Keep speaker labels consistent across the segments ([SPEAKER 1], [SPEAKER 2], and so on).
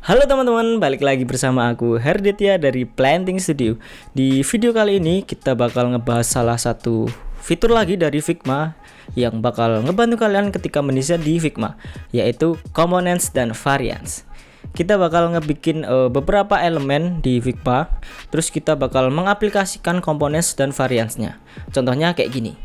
[SPEAKER 1] Halo teman-teman, balik lagi bersama aku Herditya dari Planting Studio. Di video kali ini kita bakal ngebahas salah satu fitur lagi dari Figma yang bakal ngebantu kalian ketika mendesain di Figma, yaitu components dan variants. Kita bakal ngebikin beberapa elemen di Figma, terus kita bakal mengaplikasikan components dan variantsnya. Contohnya kayak gini.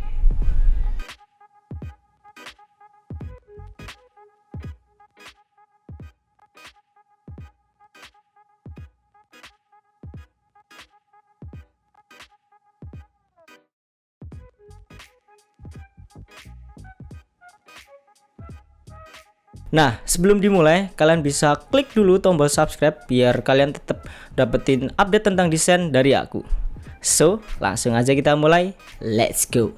[SPEAKER 1] Nah, sebelum dimulai, kalian bisa klik dulu tombol subscribe biar kalian tetap dapetin update tentang desain dari aku. So, langsung aja kita mulai. Let's go.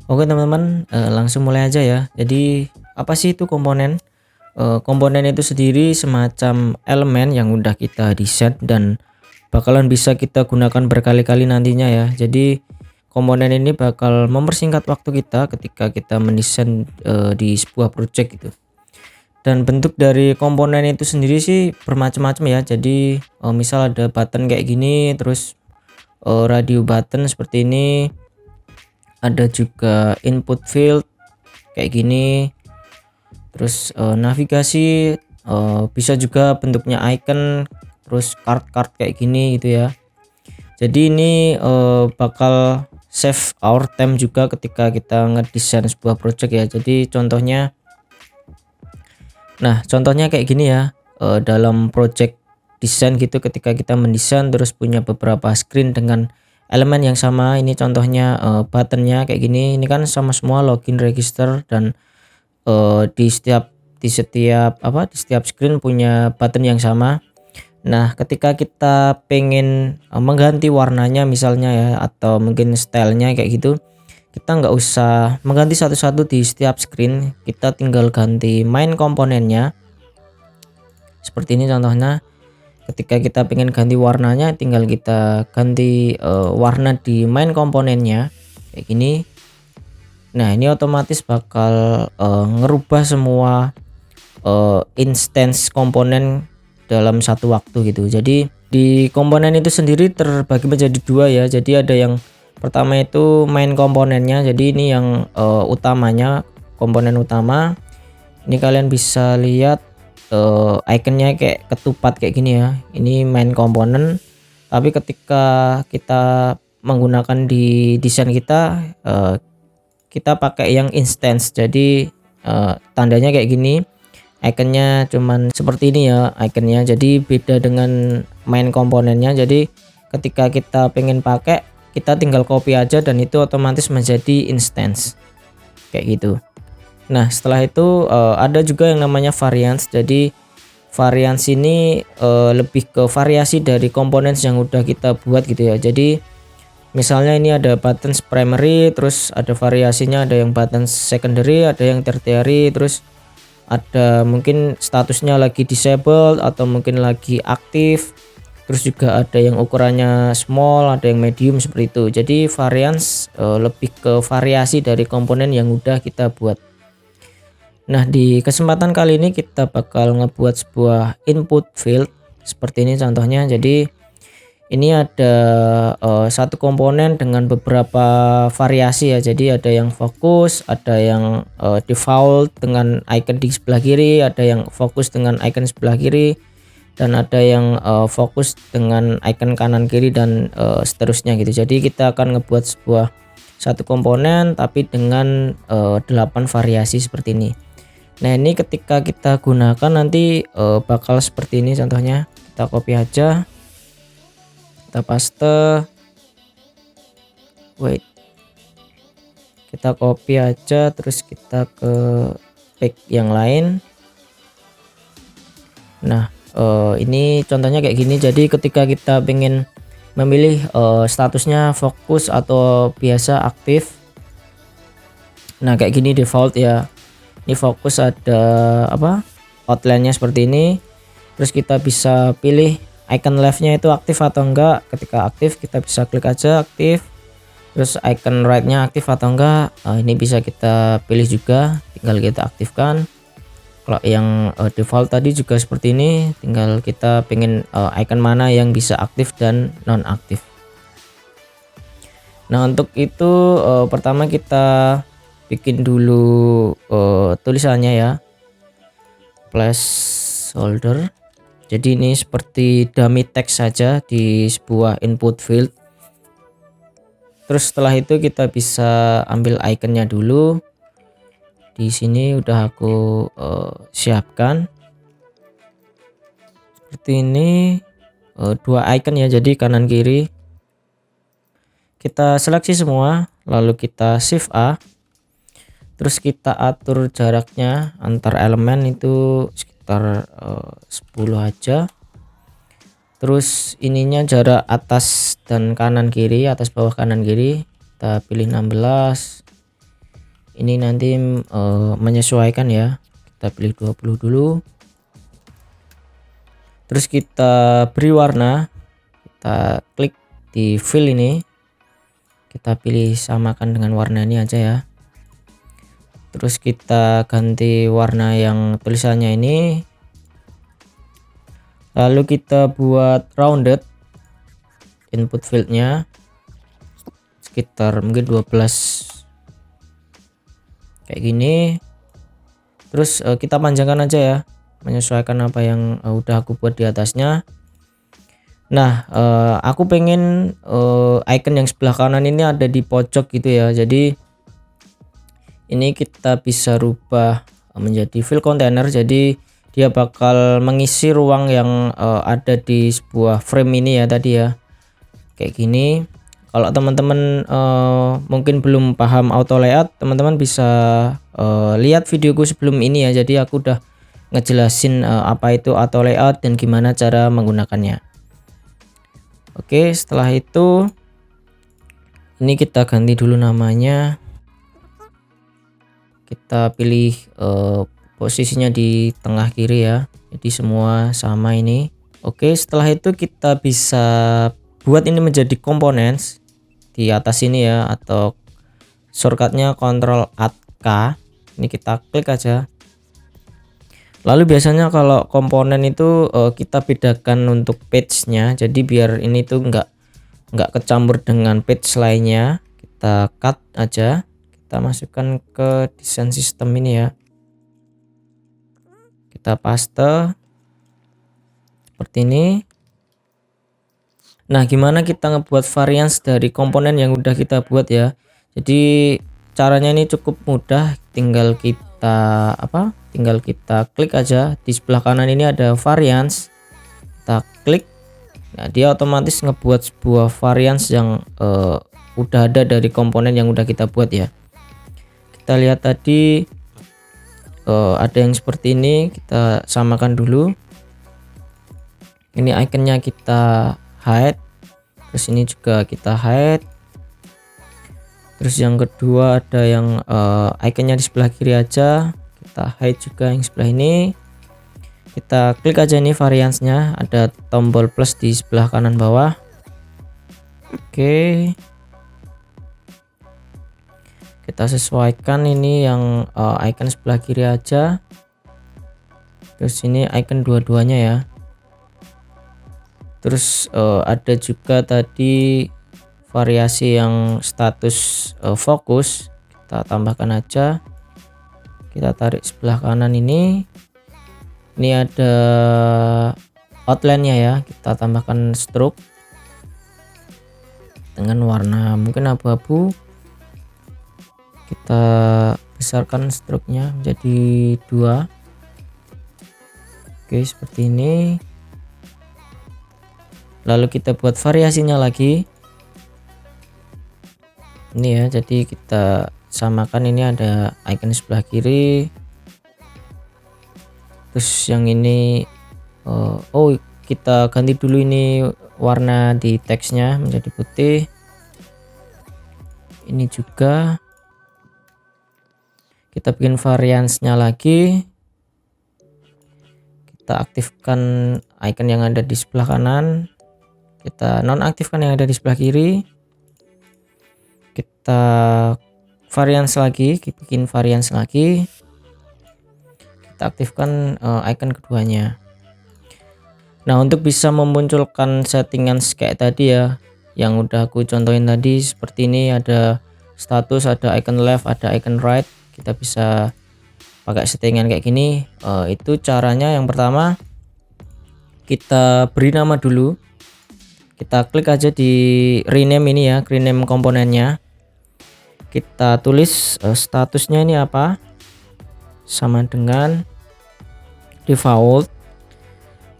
[SPEAKER 1] Oke teman-teman, langsung mulai aja ya. Jadi, apa sih itu komponen? Komponen itu sendiri semacam elemen yang udah kita desain dan bakalan bisa kita gunakan berkali-kali nantinya ya. Jadi, komponen ini bakal mempersingkat waktu kita ketika kita mendesain di sebuah project gitu. Dan bentuk dari komponen itu sendiri sih bermacam-macam ya. Jadi misal ada button kayak gini, terus radio button seperti ini, ada juga input field kayak gini, terus navigasi, bisa juga bentuknya icon, terus card kayak gini gitu ya. Jadi ini bakal save our time juga ketika kita ngedesain sebuah project ya. Jadi contohnya kayak gini ya, dalam project desain gitu, ketika kita mendesain terus punya beberapa screen dengan elemen yang sama. Ini contohnya buttonnya kayak gini. Ini kan sama semua login, register, dan di setiap screen punya button yang sama. Nah, ketika kita pengen mengganti warnanya misalnya ya, atau mungkin stylenya kayak gitu, kita nggak usah mengganti satu-satu di setiap screen, kita tinggal ganti main komponennya seperti ini. Contohnya ketika kita pengen ganti warnanya, tinggal kita ganti warna di main komponennya kayak gini. Nah, ini otomatis bakal ngerubah semua instance komponen dalam satu waktu gitu. Jadi di komponen itu sendiri terbagi menjadi dua ya. Jadi ada yang pertama itu main komponennya. Jadi ini yang utamanya, komponen utama. Ini kalian bisa lihat ikonnya kayak ketupat kayak gini ya. Ini main komponen. Tapi ketika kita menggunakan di desain kita, kita pakai yang instance. Jadi tandanya kayak gini. Ikonnya cuman seperti ini ya ikonnya. Jadi beda dengan main komponennya. Jadi ketika kita pengen pakai, kita tinggal copy aja dan itu otomatis menjadi instance kayak gitu. Nah, setelah itu ada juga yang namanya variants. Jadi variants ini lebih ke variasi dari komponen yang udah kita buat gitu ya. Jadi misalnya ini ada buttons primary, terus ada variasinya, ada yang buttons secondary, ada yang tertiary, terus ada mungkin statusnya lagi disabled atau mungkin lagi aktif. Terus juga ada yang ukurannya small, ada yang medium seperti itu. Jadi variants lebih ke variasi dari komponen yang udah kita buat. Nah, di kesempatan kali ini kita bakal ngebuat sebuah input field seperti ini contohnya. Jadi ini ada satu komponen dengan beberapa variasi ya. Jadi ada yang fokus, ada yang default dengan icon di sebelah kiri, ada yang fokus dengan icon sebelah kiri, dan ada yang fokus dengan icon kanan kiri, dan seterusnya gitu. Jadi kita akan ngebuat satu komponen tapi dengan 8 variasi seperti ini. Nah, ini ketika kita gunakan nanti bakal seperti ini contohnya. Kita copy aja, kita paste, kita copy aja, terus kita ke page yang lain. Nah, ini contohnya kayak gini. Jadi ketika kita pengen memilih statusnya fokus atau biasa aktif, nah kayak gini default ya. Ini fokus, ada outline-nya seperti ini. Terus kita bisa pilih icon left-nya itu aktif atau enggak. Ketika aktif kita bisa klik aja aktif. Terus icon right-nya aktif atau enggak, ini bisa kita pilih juga, tinggal kita aktifkan. Kalau yang default tadi juga seperti ini, tinggal kita pengen icon mana yang bisa aktif dan non-aktif. Nah, untuk itu pertama kita bikin dulu tulisannya ya, placeholder. Jadi ini seperti dummy text saja di sebuah input field. Terus setelah itu kita bisa ambil iconnya dulu. Di sini udah aku siapkan seperti ini, dua icon ya, jadi kanan kiri. Kita seleksi semua, lalu kita shift A, terus kita atur jaraknya antar elemen itu sekitar 10 aja. Terus ininya jarak atas dan kanan kiri, atas bawah kanan kiri kita pilih 16. Ini nanti menyesuaikan ya, kita pilih 20 dulu. Terus kita beri warna, kita klik di fill ini, kita pilih samakan dengan warna ini aja ya. Terus kita ganti warna yang tulisannya ini, lalu kita buat rounded input fieldnya sekitar mungkin 12 kayak gini. Terus kita panjangkan aja ya, menyesuaikan apa yang udah aku buat di atasnya. Nah, aku pengen icon yang sebelah kanan ini ada di pojok gitu ya. Jadi ini kita bisa rubah menjadi fill container, jadi dia bakal mengisi ruang yang ada di sebuah frame ini ya tadi ya, kayak gini. Kalau teman-teman mungkin belum paham auto layout, teman-teman bisa lihat videoku sebelum ini ya. Jadi aku udah ngejelasin apa itu auto layout dan gimana cara menggunakannya. Oke, setelah itu ini kita ganti dulu namanya. Kita pilih posisinya di tengah kiri ya. Jadi semua sama ini. Oke, setelah itu kita bisa buat ini menjadi components di atas ini ya, atau shortcutnya Ctrl Alt K. Ini kita klik aja. Lalu biasanya kalau komponen itu kita bedakan untuk page-nya, jadi biar ini tuh nggak kecampur dengan page lainnya. Kita cut aja, kita masukkan ke desain system ini ya, kita paste seperti ini. Nah, gimana kita ngebuat varians dari komponen yang udah kita buat ya. Jadi caranya ini cukup mudah, tinggal kita klik aja di sebelah kanan ini ada varians, kita klik. Nah, dia otomatis ngebuat sebuah varians yang udah ada dari komponen yang udah kita buat ya. Kita lihat tadi ada yang seperti ini, kita samakan dulu. Ini iconnya kita hide, terus ini juga kita hide. Terus yang kedua ada yang iconnya di sebelah kiri aja, kita hide juga yang sebelah ini. Kita klik aja ini variansnya, ada tombol plus di sebelah kanan bawah. Oke, kita sesuaikan ini yang icon sebelah kiri aja, terus ini icon dua-duanya ya. Terus ada juga tadi variasi yang status fokus, kita tambahkan aja. Kita tarik sebelah kanan ini ada outline-nya ya, kita tambahkan stroke dengan warna mungkin abu-abu. Kita besarkan stroke-nya menjadi 2. Oke, seperti ini. Lalu kita buat variasinya lagi ini ya, jadi kita samakan, ini ada icon sebelah kiri. Terus yang ini kita ganti dulu ini warna di teksnya menjadi putih. Ini juga kita bikin variansnya lagi, kita aktifkan icon yang ada di sebelah kanan, kita nonaktifkan yang ada di sebelah kiri. Kita varians lagi, kita bikin varians lagi, kita aktifkan icon keduanya. Nah, untuk bisa memunculkan settingan kayak tadi ya, yang udah aku contohin tadi seperti ini, ada status, ada icon left, ada icon right. Kita bisa pakai settingan kayak gini. Itu caranya. Yang pertama, kita beri nama dulu. Kita klik aja di rename ini ya, rename komponennya. Kita tulis statusnya ini apa, sama dengan default,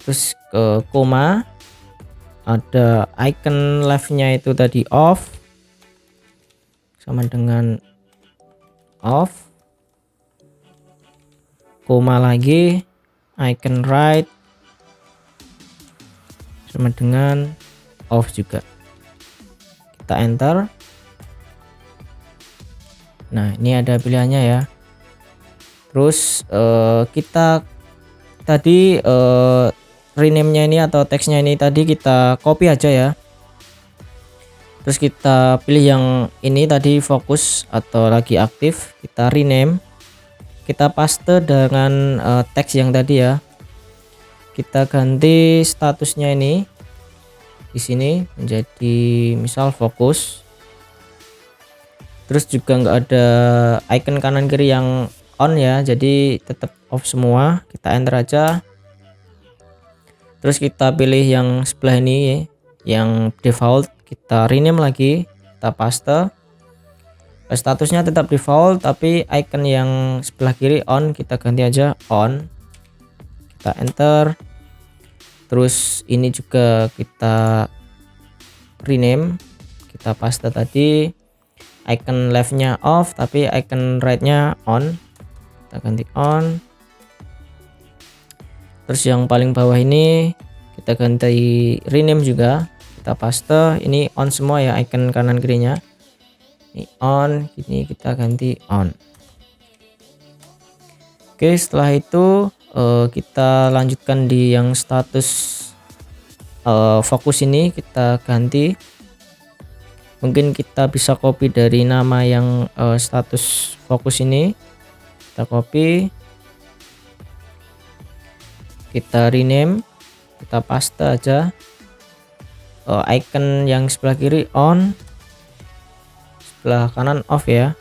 [SPEAKER 1] terus koma, ada icon leftnya itu tadi off, sama dengan off, koma lagi, icon right sama dengan off juga. Kita enter. Nah, ini ada pilihannya ya. Terus kita tadi rename-nya ini atau teksnya ini tadi kita copy aja ya. Terus kita pilih yang ini tadi, fokus atau lagi aktif, kita rename. Kita paste dengan teks yang tadi ya. Kita ganti statusnya ini di sini menjadi misal fokus. Terus juga nggak ada icon kanan kiri yang on ya, jadi tetap off semua. Kita enter aja. Terus kita pilih yang sebelah ini yang default, kita rename lagi, kita paste. Statusnya tetap default, tapi icon yang sebelah kiri on kita ganti aja on. Kita enter. Terus ini juga kita rename, kita paste tadi, icon leftnya off tapi icon rightnya on, kita ganti on. Terus yang paling bawah ini kita ganti rename juga, kita paste, ini on semua ya, icon kanan kirinya ini on, ini kita ganti on. Oke, setelah itu kita lanjutkan di yang status fokus ini, kita ganti. Mungkin kita bisa copy dari nama yang status fokus ini, kita copy, kita rename, kita paste aja, icon yang sebelah kiri on, sebelah kanan off ya.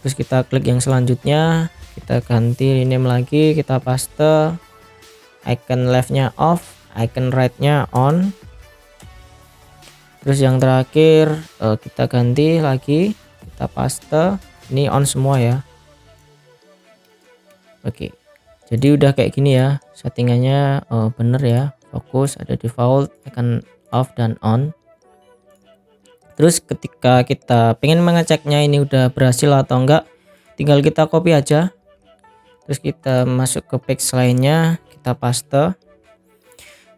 [SPEAKER 1] Terus kita klik yang selanjutnya, kita ganti rename lagi, kita paste, icon leftnya off, icon rightnya on. Terus yang terakhir kita ganti lagi, kita paste, ini on semua ya. Oke, jadi udah kayak gini ya settingannya, bener ya, fokus, ada default, icon off dan on. Terus ketika kita pengen mengeceknya ini udah berhasil atau enggak, tinggal kita copy aja. Terus kita masuk ke page lainnya, kita paste.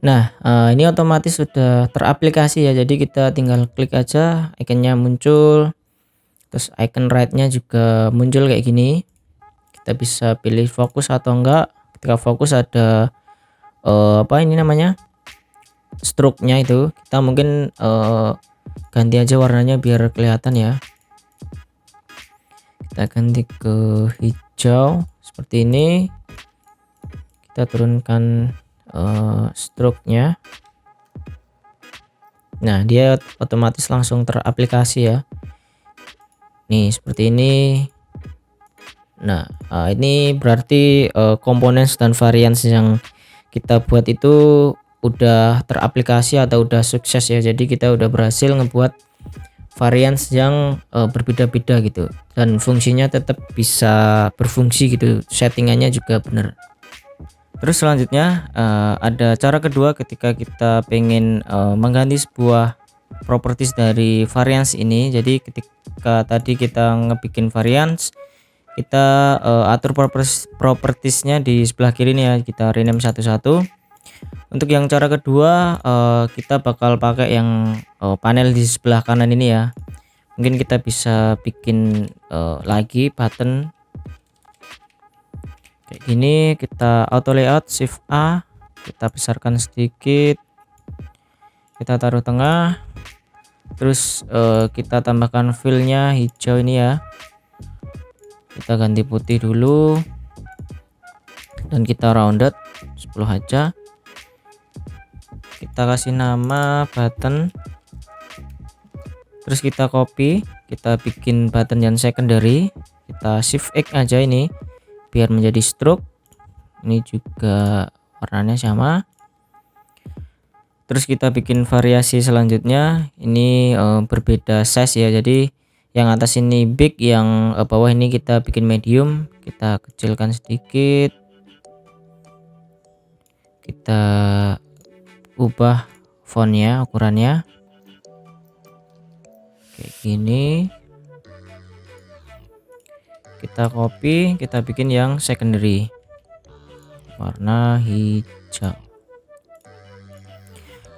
[SPEAKER 1] Nah, ini otomatis sudah teraplikasi ya, jadi kita tinggal klik aja, ikonnya muncul, terus icon rightnya juga muncul kayak gini. Kita bisa pilih fokus atau enggak. Ketika fokus ada apa ini namanya, stroke-nya itu, kita mungkin ganti aja warnanya biar kelihatan ya. Kita ganti ke hijau seperti ini, kita turunkan stroke-nya. Nah, dia otomatis langsung teraplikasi ya. Nih seperti ini. Nah, ini berarti components dan variants yang kita buat itu udah teraplikasi atau udah sukses ya. Jadi kita udah berhasil ngebuat variants yang berbeda-beda gitu, dan fungsinya tetap bisa berfungsi gitu, settingannya juga bener. Terus selanjutnya ada cara kedua ketika kita pengen mengganti sebuah properties dari variance ini. Jadi ketika tadi kita ngebikin variance, kita atur propertiesnya di sebelah kiri nih ya, kita rename satu-satu. Untuk yang cara kedua kita bakal pakai yang panel di sebelah kanan ini ya. Mungkin kita bisa bikin lagi button kayak gini, kita auto layout shift A, kita besarkan sedikit, kita taruh tengah. Terus kita tambahkan fill-nya hijau ini ya, kita ganti putih dulu. dan kita rounded 10 aja. Kita kasih nama button, terus kita copy, kita bikin button yang secondary, kita shift X aja ini biar menjadi stroke. Ini juga warnanya sama. Terus kita bikin variasi selanjutnya, ini berbeda size ya, jadi yang atas ini big, yang bawah ini kita bikin medium. Kita kecilkan sedikit, kita ubah fontnya, ukurannya kayak gini. Kita copy, kita bikin yang secondary warna hijau.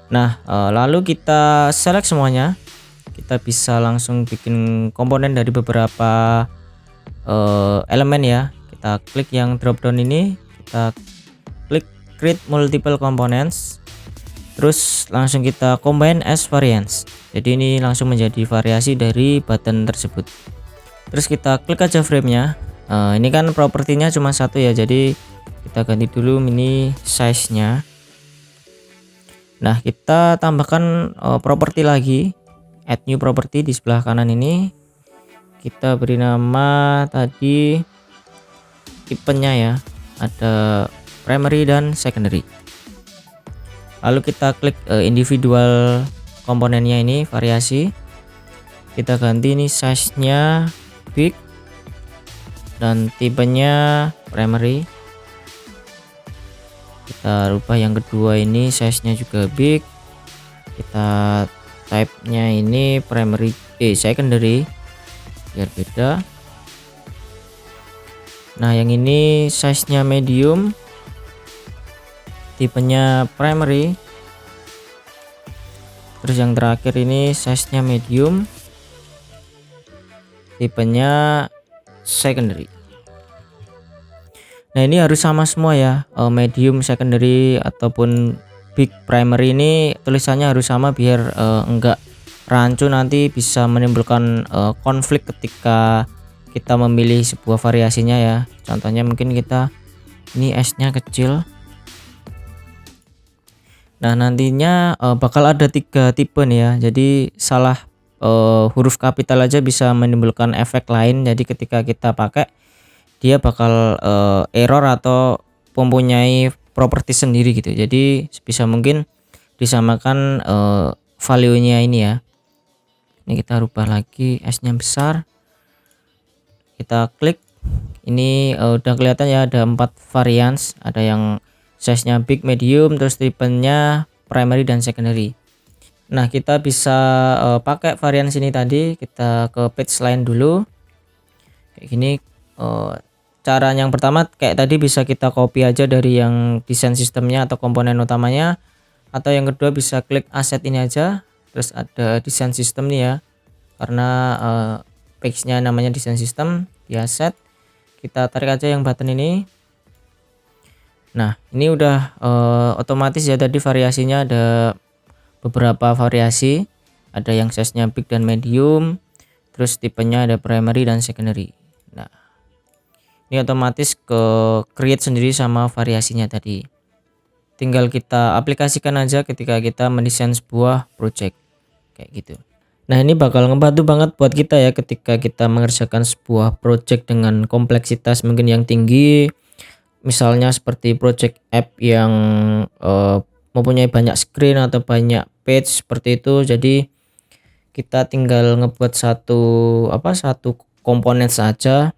[SPEAKER 1] Nah, lalu kita select semuanya. Kita bisa langsung bikin komponen dari beberapa elemen ya. Kita klik yang drop down ini, kita klik create multiple components, terus langsung kita combine as variants. Jadi ini langsung menjadi variasi dari button tersebut. Terus kita klik aja framenya. Ini kan propertinya cuma satu ya, jadi kita ganti dulu mini size nya. Nah, kita tambahkan properti lagi, add new property di sebelah kanan ini. Kita beri nama tadi tipenya ya, ada primary dan secondary. Lalu kita klik individual komponennya ini, variasi. Kita ganti ini size nya big dan tipenya primary. Kita rubah yang kedua ini size nya juga big, kita type nya ini primary secondary biar beda. Nah, yang ini size nya medium, tipenya primary. Terus yang terakhir ini size nya medium, tipenya secondary. Nah, ini harus sama semua ya, medium, secondary ataupun big, primary, ini tulisannya harus sama biar enggak rancu, nanti bisa menimbulkan konflik ketika kita memilih sebuah variasinya ya. Contohnya mungkin kita ini S nya kecil. Nah, nantinya bakal ada 3 tipe nih ya, jadi salah huruf kapital aja bisa menimbulkan efek lain. Jadi ketika kita pakai, dia bakal error atau mempunyai properti sendiri gitu. Jadi sebisa mungkin disamakan value nya ini ya. Ini kita rubah lagi, S nya besar, kita klik. Ini udah kelihatan ya, ada 4 varians, ada yang size nya big, medium, terus tipenya primary dan secondary. Nah, kita bisa pakai varian sini tadi. Kita ke page lain dulu kayak gini. Cara yang pertama kayak tadi, bisa kita copy aja dari yang desain sistemnya atau komponen utamanya, atau yang kedua bisa klik aset ini aja, terus ada desain sistem nih ya, karena page nya namanya desain sistem, di aset kita tarik aja yang button ini. Nah, ini udah otomatis ya, tadi variasinya ada beberapa variasi, ada yang size nya big dan medium, terus tipenya ada primary dan secondary. Nah, ini otomatis ke create sendiri sama variasinya tadi. Tinggal kita aplikasikan aja ketika kita mendesain sebuah project kayak gitu. Nah, ini bakal ngebantu banget buat kita ya ketika kita mengerjakan sebuah project dengan kompleksitas mungkin yang tinggi. Misalnya seperti project app yang mempunyai banyak screen atau banyak page seperti itu. Jadi kita tinggal ngebuat satu komponen saja.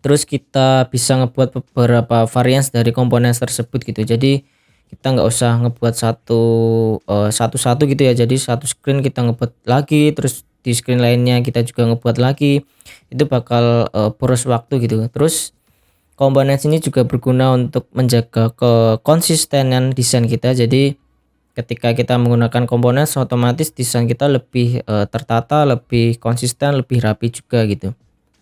[SPEAKER 1] Terus kita bisa ngebuat beberapa varians dari komponen tersebut gitu. Jadi kita nggak usah ngebuat satu-satu gitu ya. Jadi satu screen kita ngebuat lagi, terus di screen lainnya kita juga ngebuat lagi. Itu bakal boros waktu gitu. Terus komponen ini juga berguna untuk menjaga kekonsistenan desain kita. Jadi ketika kita menggunakan komponen, otomatis desain kita lebih tertata, lebih konsisten, lebih rapi juga gitu.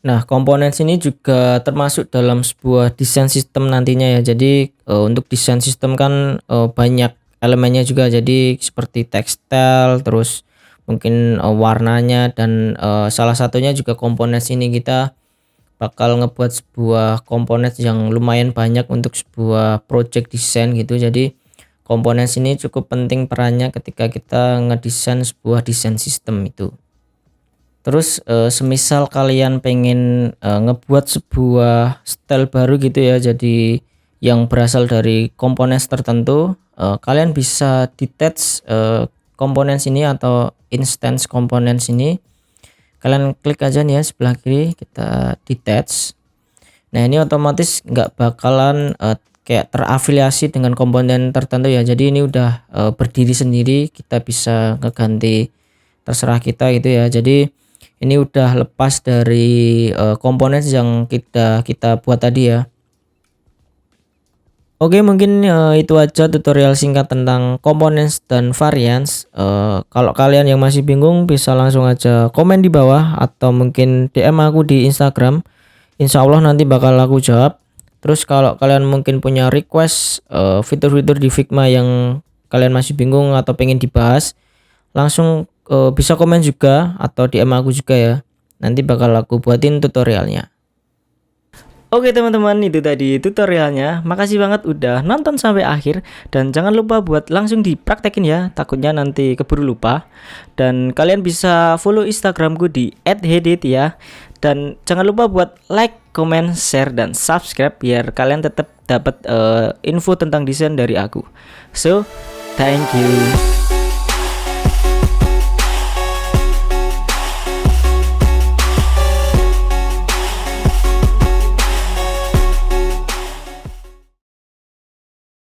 [SPEAKER 1] Nah, komponen sini juga termasuk dalam sebuah desain sistem nantinya ya. Jadi untuk desain sistem kan banyak elemennya juga. Jadi seperti tekstil, terus mungkin warnanya, dan salah satunya juga komponen sini kita bakal ngebuat sebuah komponen yang lumayan banyak untuk sebuah project desain gitu. Jadi komponen ini cukup penting perannya ketika kita ngedesain sebuah desain sistem itu. Terus semisal kalian pengen ngebuat sebuah style baru gitu ya, jadi yang berasal dari komponen tertentu, kalian bisa detach komponen ini atau instance komponen ini. Kalian klik aja nih ya sebelah kiri, kita detach. Nah ini otomatis nggak bakalan kayak terafiliasi dengan komponen tertentu ya, jadi ini udah berdiri sendiri, kita bisa ngeganti terserah kita gitu ya. Jadi ini udah lepas dari komponen yang kita buat tadi ya. Oke, mungkin itu aja tutorial singkat tentang components dan variants. Kalau kalian yang masih bingung bisa langsung aja komen di bawah atau mungkin DM aku di Instagram. Insya Allah nanti bakal aku jawab. Terus kalau kalian mungkin punya request fitur-fitur di Figma yang kalian masih bingung atau pengen dibahas, langsung bisa komen juga atau DM aku juga ya. Nanti bakal aku buatin tutorialnya. Oke teman-teman, itu tadi tutorialnya. Makasih banget udah nonton sampai akhir. Dan jangan lupa buat langsung dipraktekin ya, takutnya nanti keburu lupa. Dan kalian bisa follow Instagramku di @hedit ya. Dan jangan lupa buat like, comment, share, dan subscribe biar kalian tetap dapat info tentang desain dari aku. So, thank you.